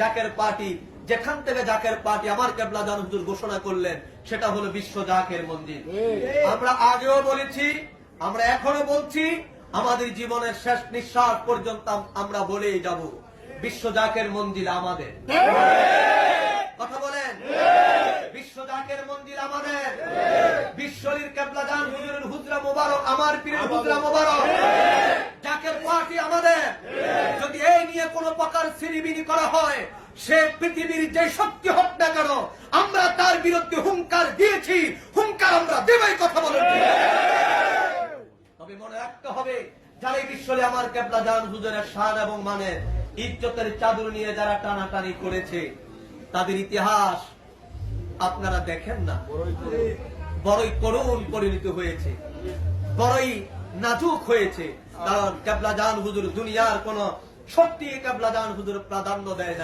Zaker party, যেখান থেকে Zaker party আমার কেবলা জান হুজুর ঘোষণা করলেন সেটা হলো বিশ্ব জাকের মন্দির। আমরা আগেও বলেছি, আমরা এখনো বলছি, আমাদের জীবনের শেষ নিঃশ্বাস পর্যন্ত আমরা বলেই যাব, বিশ্ব জাকের মন্দির আমাদের। কথা বলেন, বিশ্ব জাকের মন্দির আমাদের। বিশ্বরীর কেবলা জান হুজুরের হুজরা মোবারক, আমার পীরের হুজরা মোবারক, জাকের পার্টি আমাদের। যদি এই নিয়ে কোন প্রকার সিরিবিরি করা হয়, সে পৃথিবীর যে শক্তি হোক না কেন, আমরা তার বিরুদ্ধে হুঙ্কার দিয়েছি, হুঙ্কার আমরা দেবই। কথা বলেন। তবে মনে রাখতে হবে, যারা এই বিশ্বরে আমার কেবলা জান হুজুরের শান এবং মানে ইজ্জতের চাদর নিয়ে যারা টানাটানি করেছে, তাদের ইতিহাস আপনারা দেখেন না, বড়ই করুণ পরিণত হয়েছে, বড়ই নাজুক হয়েছে। কারণ কেবলা জান হুজুর দুনিয়ার কোন শক্তি কেবলা জান হুজুর প্রাধান্য দেয় না।